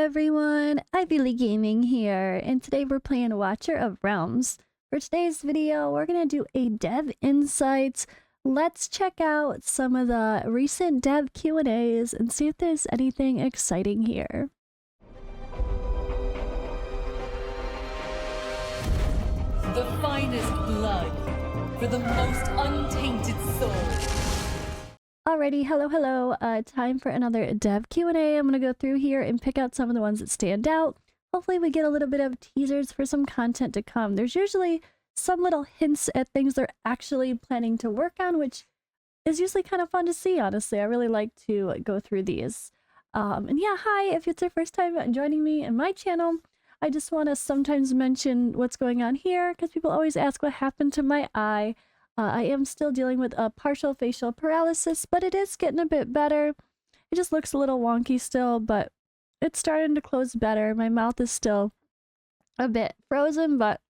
everyone, Ivy Gaming here, and today we're playing Watcher of Realms. For today's video, we're gonna do a dev insights. Let's check out some of the recent dev Q&As and see if there's anything exciting here. The finest blood for the most untainted soul. Alrighty, hello. Time for another dev Q&A. I'm gonna go through here and pick out some of the ones that stand out. Hopefully we get a little bit of teasers for some content to come. There's usually some little hints at things they're actually planning to work on, which is usually kind of fun to see, honestly. I really like to go through these. And yeah, hi, if it's your first time joining me in my channel, I just want to sometimes mention what's going on here, because people always ask what happened to my eye. I am still dealing with a partial facial paralysis, but it is getting a bit better. It just looks a little wonky still, but it's starting to close better. My mouth is still a bit frozen, but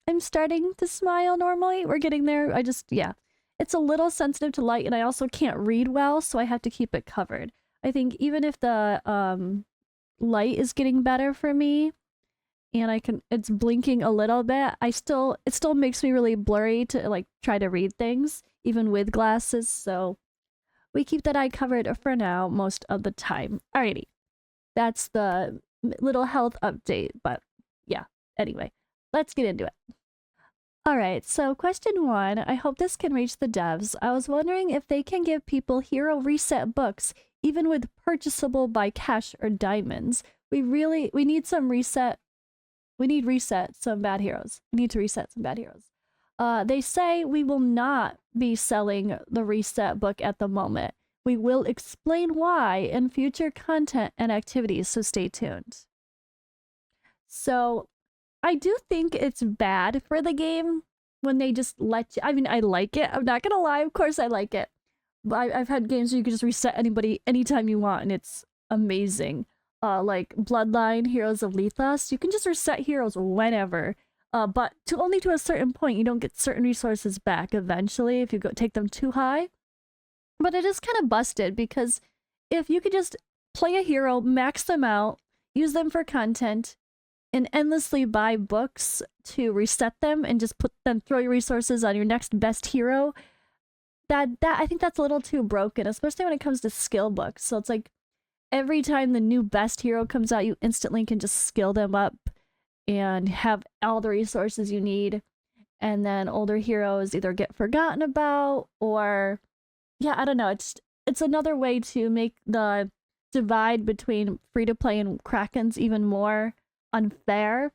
I'm starting to smile normally. We're getting there. Yeah. It's a little sensitive to light, and I also can't read well, so I have to keep it covered. I think even if the light is getting better for me, and it's blinking a little bit, it still makes me really blurry to like try to read things, even with glasses, so we keep that eye covered for now most of the time. Alrighty. That's the little health update, but yeah, anyway, let's get into it. Alright, so question 1, I hope this can reach the devs. I was wondering if they can give people hero reset books, even with purchasable by cash or diamonds. We need some reset. We need some bad heroes. We need to reset some bad heroes. They say we will not be selling the reset book at the moment. We will explain why in future content and activities, so stay tuned. So, I do think it's bad for the game when they just let you... I mean, I like it. I'm not gonna lie, of course I like it. But I've had games where you can just reset anybody anytime you want, and it's amazing. Like Bloodline, Heroes of Lethos, you can just reset heroes whenever. But only to a certain point. You don't get certain resources back eventually if you take them too high. But it is kind of busted, because if you could just play a hero, max them out, use them for content, and endlessly buy books to reset them and just throw your resources on your next best hero, I think that's a little too broken, especially when it comes to skill books. So it's like, every time the new best hero comes out, you instantly can just skill them up and have all the resources you need. And then older heroes either get forgotten about, or yeah, I don't know. It's another way to make the divide between free-to-play and Krakens even more unfair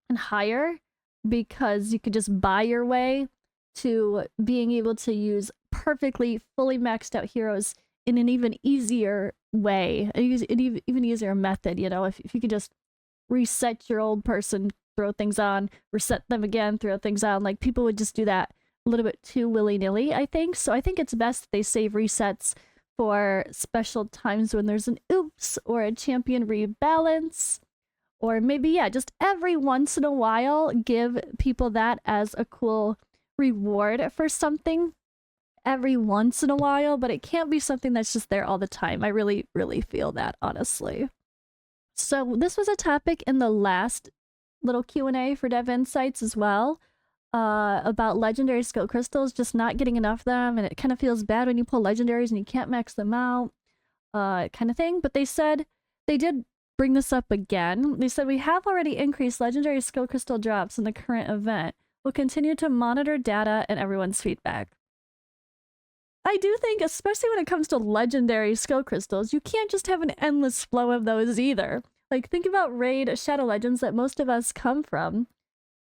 and higher, because you could just buy your way to being able to use perfectly fully maxed out heroes in an even easier way, an even easier method, you know, if you could just reset your old person, throw things on, reset them again, throw things on, like people would just do that a little bit too willy-nilly, I think. So I think it's best that they save resets for special times when there's an oops or a champion rebalance, or maybe, yeah, just every once in a while give people that as a cool reward for something. Every once in a while, but it can't be something that's just there all the time. I really feel that, honestly. So this was a topic in the last little Q&A for Dev Insights as well, about legendary skill crystals, just not getting enough of them, and it kind of feels bad when you pull legendaries and you can't max them out, kind of thing. But they said, they did bring this up again. They said, we have already increased legendary skill crystal drops in the current event. We'll continue to monitor data and everyone's feedback. I do think, especially when it comes to legendary skill crystals, you can't just have an endless flow of those either. Like, think about Raid Shadow Legends that most of us come from.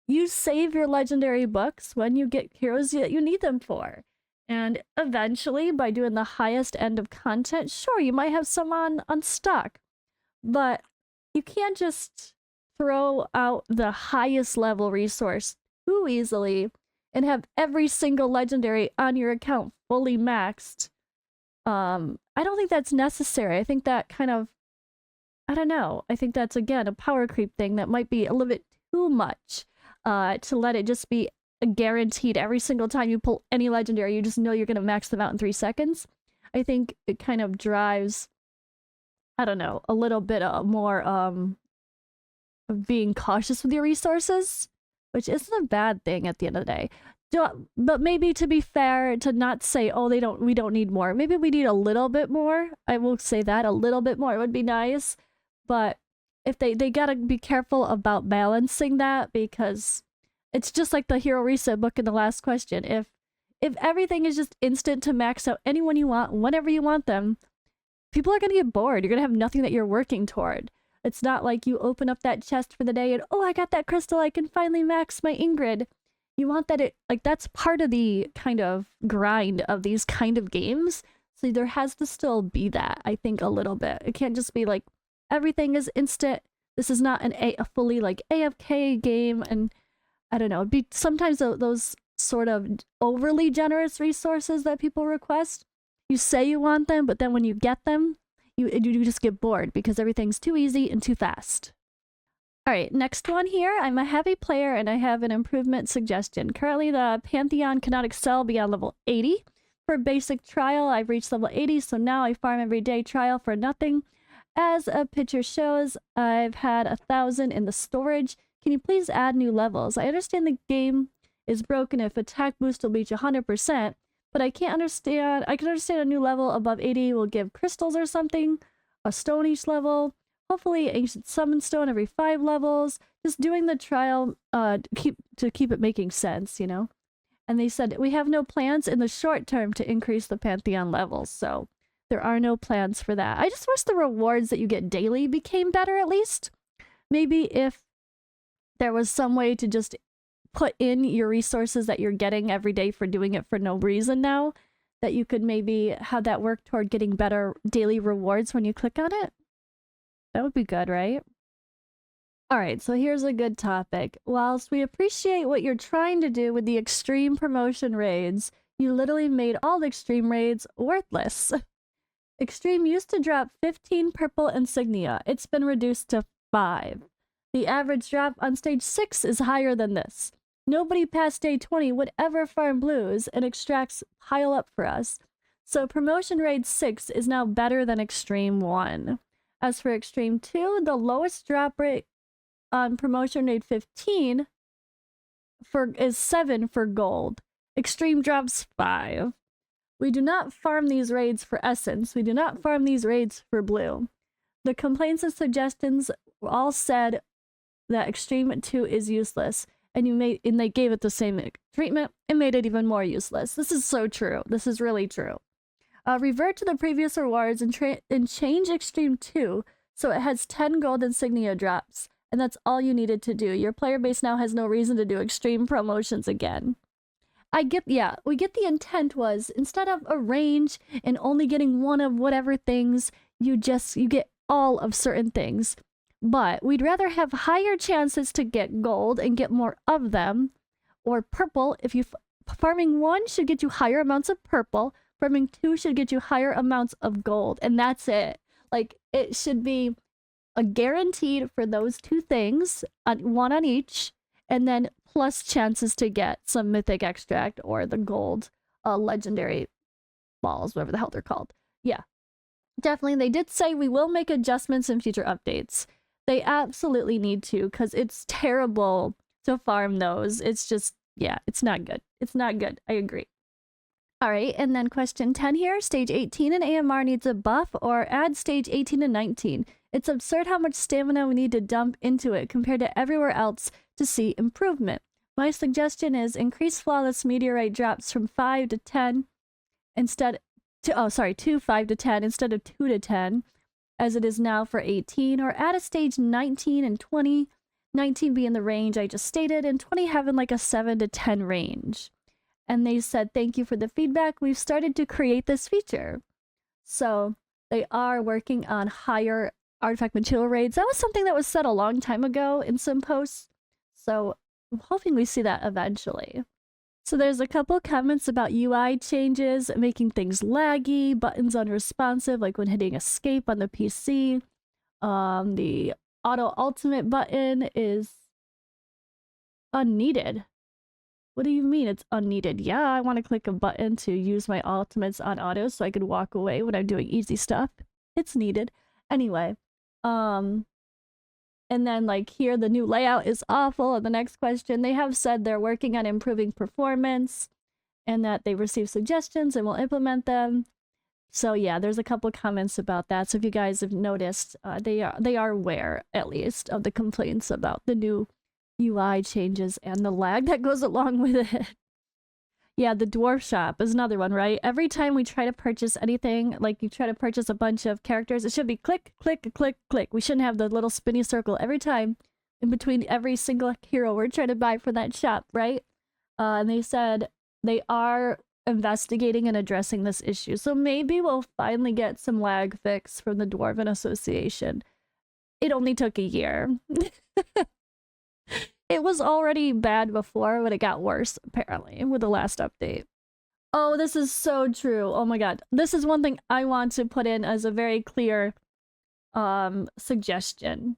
You save your legendary books when you get heroes that you need them for. And eventually, by doing the highest end of content, sure, you might have some on stock. But you can't just throw out the highest level resource too easily and have every single legendary on your account fully maxed. I don't think that's necessary. I think that kind of, I don't know. I think that's, again, a power creep thing that might be a little bit too much, to let it just be guaranteed every single time you pull any legendary, you just know you're going to max them out in 3 seconds. I think it kind of drives I don't know, a little bit more of being cautious with your resources, which isn't a bad thing at the end of the day. But maybe to be fair, to not say, oh, we don't need more. Maybe we need a little bit more. I will say that a little bit more would be nice. But if they gotta be careful about balancing that, because it's just like the hero reset book in the last question. If everything is just instant to max out anyone you want, whenever you want them, people are gonna get bored. You're gonna have nothing that you're working toward. It's not like you open up that chest for the day and, oh, I got that crystal, I can finally max my Ingrid. You want that that's part of the kind of grind of these kind of games. So there has to still be that, I think, a little bit. It can't just be like, everything is instant. This is not a fully like AFK game, and I don't know, it'd be sometimes those sort of overly generous resources that people request. You say you want them, but then when you get them, you just get bored because everything's too easy and too fast. All right, next one here. I'm a heavy player and I have an improvement suggestion. Currently, the Pantheon cannot excel beyond level 80. For basic trial, I've reached level 80, so now I farm every day trial for nothing. As a picture shows, I've had 1,000 in the storage. Can you please add new levels? I understand the game is broken if attack boost will reach 100%, but I can understand a new level above 80 will give crystals or something, a stone each level. Hopefully, ancient summon stone every 5 levels. Just doing the trial to keep it making sense, you know? And they said, we have no plans in the short term to increase the Pantheon levels, so there are no plans for that. I just wish the rewards that you get daily became better, at least. Maybe if there was some way to just put in your resources that you're getting every day for doing it for no reason now, that you could maybe have that work toward getting better daily rewards when you click on it. That would be good, right? Alright, so here's a good topic. Whilst we appreciate what you're trying to do with the extreme promotion raids, you literally made all the extreme raids worthless. Extreme used to drop 15 purple insignia. It's been reduced to 5. The average drop on stage 6 is higher than this. Nobody past day 20 would ever farm blues, and extracts pile up for us. So promotion raid 6 is now better than extreme 1. As for extreme 2, the lowest drop rate on promotion raid 15 is 7 for gold. Extreme drops 5. We do not farm these raids for essence. We do not farm these raids for blue. The complaints and suggestions all said that extreme 2 is useless, and they gave it the same treatment and made it even more useless. This is so true. This is really true. Revert to the previous rewards and change extreme 2 so it has 10 gold insignia drops, and that's all you needed to do. Your player base now has no reason to do extreme promotions again. We get the intent was, instead of a range and only getting one of whatever things, you get all of certain things. But we'd rather have higher chances to get gold and get more of them, or purple. If you farming 1 should get you higher amounts of purple, farming 2 should get you higher amounts of gold, and that's it. Like, it should be a guaranteed for those 2 things, one on each, and then plus chances to get some mythic extract or the gold legendary balls, whatever the hell they're called. Yeah, definitely. They did say we will make adjustments in future updates. They absolutely need to, because it's terrible to farm those. It's just, yeah, it's not good. It's not good. I agree. All right, and then question 10 here. Stage 18 in AMR needs a buff, or add stage 18 and 19. It's absurd how much stamina we need to dump into it compared to everywhere else to see improvement. My suggestion is increase flawless meteorite drops from 5 to 10 to 5 to 10 instead of 2 to 10, as it is now for 18, or add a stage 19 and 20, 19 being the range I just stated, and 20 having like a 7 to 10 range. And they said, thank you for the feedback. We've started to create this feature. So they are working on higher artifact material raids. That was something that was said a long time ago in some posts. So I'm hoping we see that eventually. So there's a couple comments about UI changes, making things laggy, buttons unresponsive, like when hitting escape on the PC. The auto ultimate button is unneeded. What do you mean it's unneeded? Yeah, I want to click a button to use my ultimates on auto so I could walk away when I'm doing easy stuff. It's needed. Anyway, and then like here the new layout is awful. And the next question, they have said they're working on improving performance and that they received suggestions and will implement them. So yeah, there's a couple comments about that. So if you guys have noticed, they are aware at least of the complaints about the new UI changes and the lag that goes along with it. Yeah, the dwarf shop is another one, right? Every time we try to purchase anything, like you try to purchase a bunch of characters, it should be click, click, click, click. We shouldn't have the little spinny circle every time in between every single hero we're trying to buy for that shop, right? And they said they are investigating and addressing this issue. So maybe we'll finally get some lag fix from the Dwarven Association. It only took a year. It was already bad before, but it got worse, apparently, with the last update. Oh, this is so true. Oh my god. This is one thing I want to put in as a very clear suggestion.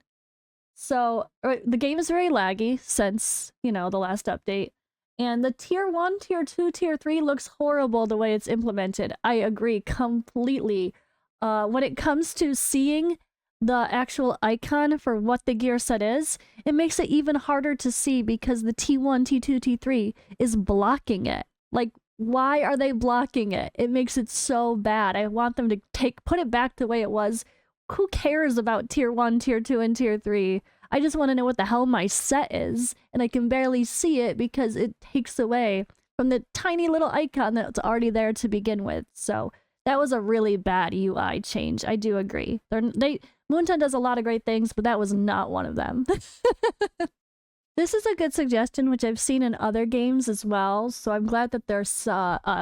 So, the game is very laggy since, you know, the last update. And the tier 1, tier 2, tier 3 looks horrible the way it's implemented. I agree completely. When it comes to seeing the actual icon for what the gear set is, it makes it even harder to see because the T1, T2, T3 is blocking it. Like, why are they blocking it? It makes it so bad. I want them to put it back the way it was. Who cares about tier 1, tier 2, and tier 3? I just want to know what the hell my set is, and I can barely see it because it takes away from the tiny little icon that's already there to begin with. So that was a really bad UI change. I do agree. Moonton does a lot of great things, but that was not one of them. This is a good suggestion, which I've seen in other games as well. So I'm glad that they're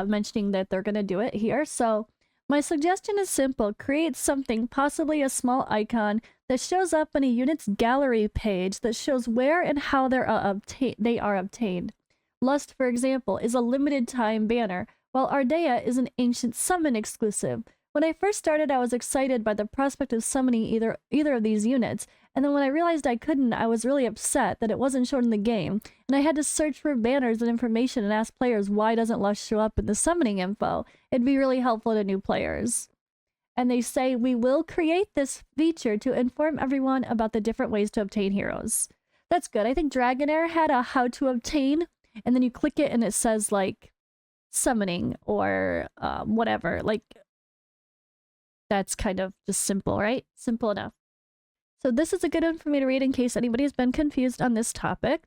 mentioning that they're going to do it here. So my suggestion is simple. Create something, possibly a small icon, that shows up on a unit's gallery page that shows where and how they are obtained. Lust, for example, is a limited time banner, while Ardea is an ancient summon exclusive. When I first started, I was excited by the prospect of summoning either of these units, and then when I realized I couldn't, I was really upset that it wasn't shown in the game, and I had to search for banners and information and ask players why doesn't Lust show up in the summoning info. It'd be really helpful to new players. And they say, we will create this feature to inform everyone about the different ways to obtain heroes. That's good. I think Dragonair had a how to obtain, and then you click it and it says like summoning or whatever. Like, that's kind of just simple, right? Simple enough. So this is a good one for me to read in case anybody has been confused on this topic.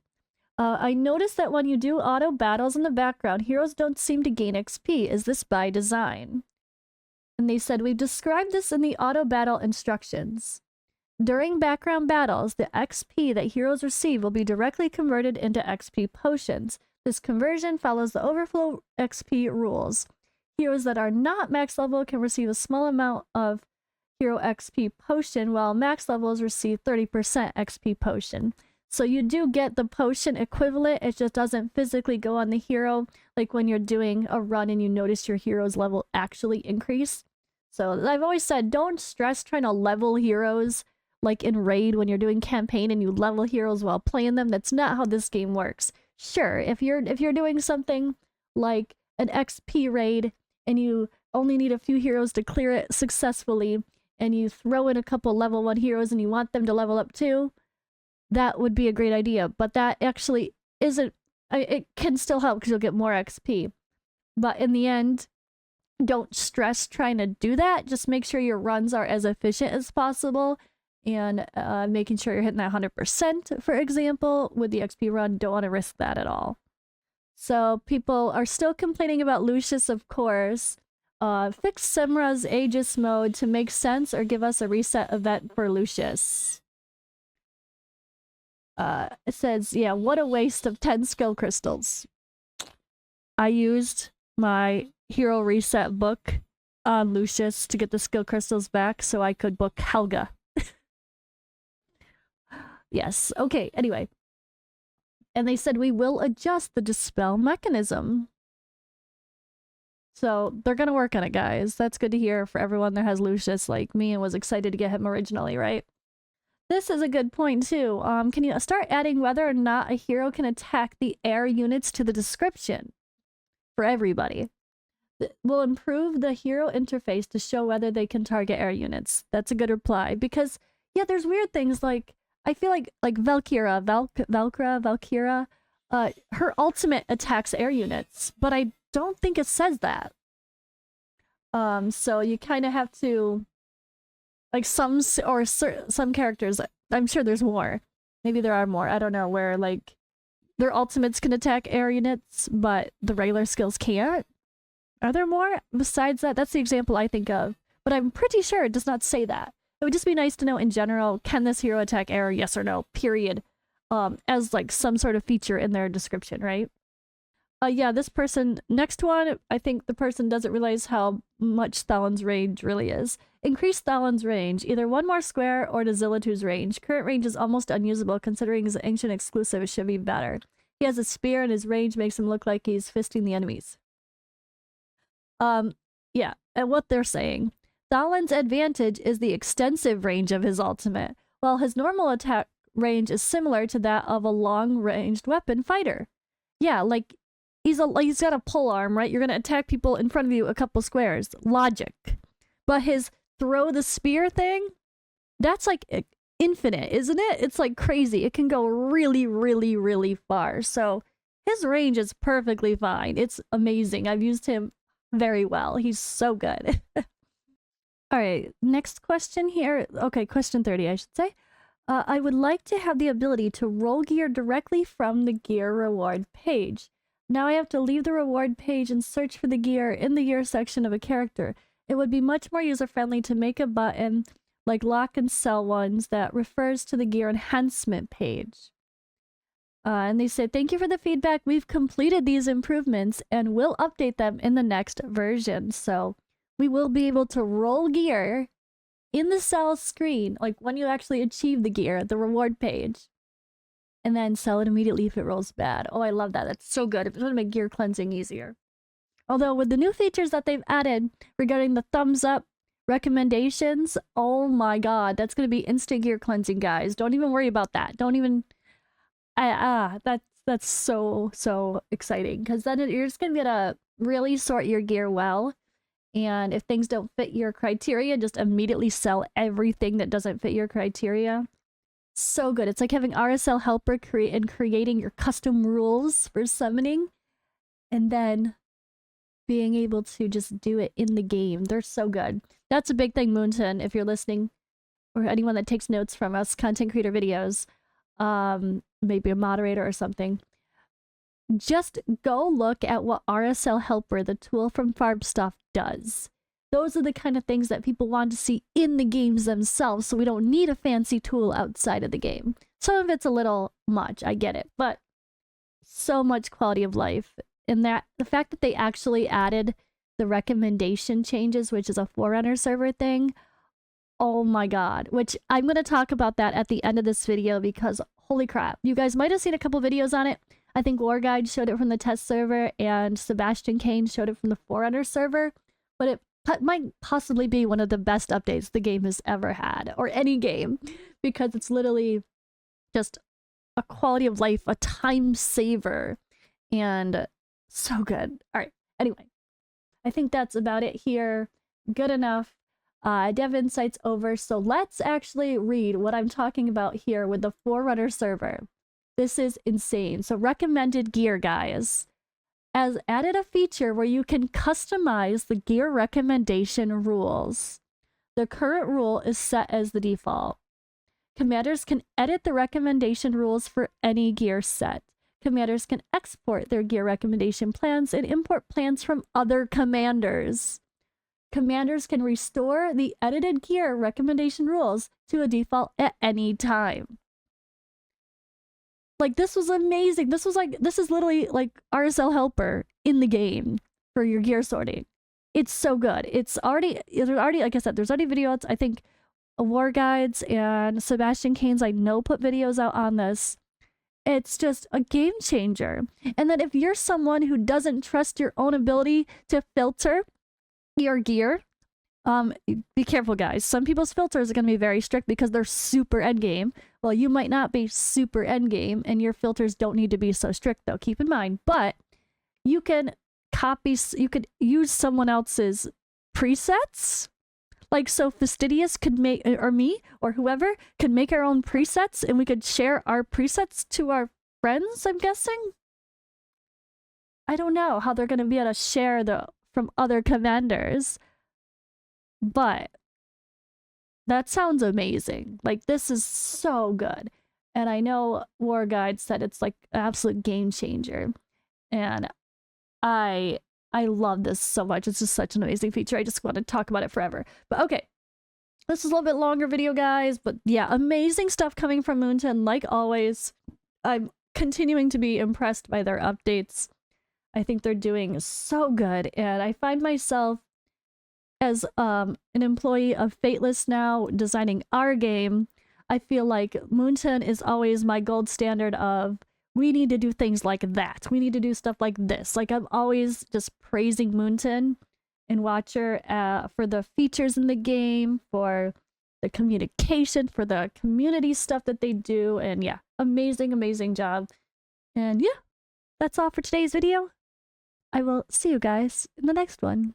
I noticed that when you do auto battles in the background, heroes don't seem to gain XP. Is this by design? And they said, we've described this in the auto battle instructions. During background battles, the XP that heroes receive will be directly converted into XP potions. This conversion follows the overflow XP rules. Heroes that are not max level can receive a small amount of hero XP potion, while max levels receive 30% XP potion. So you do get the potion equivalent, it just doesn't physically go on the hero, like when you're doing a run and you notice your hero's level actually increase. So I've always said, don't stress trying to level heroes like in Raid when you're doing campaign and you level heroes while playing them. That's not how this game works. Sure, if you're doing something like an XP raid and you only need a few heroes to clear it successfully, and you throw in a couple level 1 heroes and you want them to level up too, that would be a great idea. But that actually isn't, it can still help because you'll get more XP. But in the end, don't stress trying to do that. Just make sure your runs are as efficient as possible and making sure you're hitting that 100%, for example, with the XP run. Don't want to risk that at all. So people are still complaining about Lucius, of course. Fix Semra's Aegis mode to make sense or give us a reset event for Lucius. It says, yeah, what a waste of 10 skill crystals. I used my hero reset book on Lucius to get the skill crystals back so I could book Helga. Yes, okay, anyway. And they said we will adjust the dispel mechanism. So they're gonna work on it, guys. That's good to hear for everyone that has Lucius like me and was excited to get him originally, right? This is a good point too. Can you start adding whether or not a hero can attack the air units to the description for everybody? will improve the hero interface to show whether they can target air units. That's a good reply because yeah, there's weird things like I feel like Valkyra, her ultimate attacks air units, but I don't think it says that. So you kind of have to like some characters. I'm sure there's more. Maybe there are more. I don't know where like their ultimates can attack air units, but the regular skills can't. Are there more besides that? That's the example I think of, but I'm pretty sure it does not say that. It would just be nice to know in general, can this hero attack air? Yes or no, period. As like some sort of feature in their description, right? Yeah, this person, next one, I think the person doesn't realize how much Thalen's range really is. Increase Thalen's range, either one more square or to Zillatu's range. Current range is almost unusable, considering his ancient exclusive should be better. He has a spear and his range makes him look like he's fisting the enemies. Yeah, and what they're saying. Thalen's advantage is the extensive range of his ultimate, while his normal attack range is similar to that of a long-ranged weapon fighter. Yeah, like, he's got a pole arm, right? You're gonna attack people in front of you a couple squares. Logic. But his throw the spear thing, that's like infinite, isn't it? It's like crazy. It can go really, really, really far. So his range is perfectly fine. It's amazing. I've used him very well. He's so good. All right, next question here. Okay, question 30, I should say. I would like to have the ability to roll gear directly from the gear reward page. Now I have to leave the reward page and search for the gear in the gear section of a character. It would be much more user-friendly to make a button like lock and sell ones that refers to the gear enhancement page. And they said, thank you for the feedback. We've completed these improvements and will update them in the next version. So we will be able to roll gear in the sell screen, like when you actually achieve the gear, the reward page, and then sell it immediately if it rolls bad. Oh, I love that. That's so good. It's going to make gear cleansing easier. Although with the new features that they've added regarding the thumbs up recommendations, oh my god, that's going to be instant gear cleansing, guys. Don't even worry about that. Don't even... that's so exciting, because then you're just gonna be able to really sort your gear well, and if things don't fit your criteria, just immediately sell everything that doesn't fit your criteria. So good. It's like having RSL helper creating your custom rules for summoning, and then being able to just do it in the game. They're so good. That's a big thing, Moonton, if you're listening, or anyone that takes notes from us content creator videos. Maybe a moderator or something. Just go look at what RSL Helper, the tool from Farbstuff, does. Those are the kind of things that people want to see in the games themselves, so we don't need a fancy tool outside of the game. Some of it's a little much, I get it, but so much quality of life. And that the fact that they actually added the recommendation changes, which is a Forerunner server thing, oh my god, which I'm going to talk about that at the end of this video, because holy crap, you guys might have seen a couple videos on it. I think War Guide showed it from the test server and Sebastian Kane showed it from the Forerunner server, but it might possibly be one of the best updates the game has ever had, or any game, because it's literally just a quality of life, a time saver, and so good. All right, anyway, I think that's about it here. Good enough. Dev Insight's over, so let's actually read what I'm talking about here with the Forerunner server. This is insane. So recommended gear, guys, has added a feature where you can customize the gear recommendation rules. The current rule is set as the default. Commanders can edit the recommendation rules for any gear set. Commanders can export their gear recommendation plans and import plans from other commanders. Commanders can restore the edited gear recommendation rules to a default at any time. Like, this was amazing. This is literally like RSL Helper in the game for your gear sorting. It's so good. There's already, like I said, there's already videos. I think War Guides and Sebastian Kane's, I know, put videos out on this. It's just a game changer. And then if you're someone who doesn't trust your own ability to filter your gear, be careful, guys. Some people's filters are going to be very strict because they're super endgame. Well, you might not be super endgame, and your filters don't need to be so strict, though. Keep in mind. But you can you could use someone else's presets. Like, so Fastidious could make, or me, or whoever, could make our own presets, and we could share our presets to our friends, I'm guessing? I don't know how they're gonna be able to share from other commanders, but that sounds amazing. Like, this is so good. And I know War Guide said it's like an absolute game changer. And I love this so much. It's just such an amazing feature. I just want to talk about it forever. But okay. This is a little bit longer video, guys. But yeah, amazing stuff coming from Moonton. Like always, I'm continuing to be impressed by their updates. I think they're doing so good. And I find myself as an employee of FATELESS now, designing our game. I feel like Moonton is always my gold standard of, we need to do things like that. We need to do stuff like this. Like, I'm always just praising Moonton and Watcher for the features in the game, for the communication, for the community stuff that they do. And yeah, amazing, amazing job. And yeah, that's all for today's video. I will see you guys in the next one.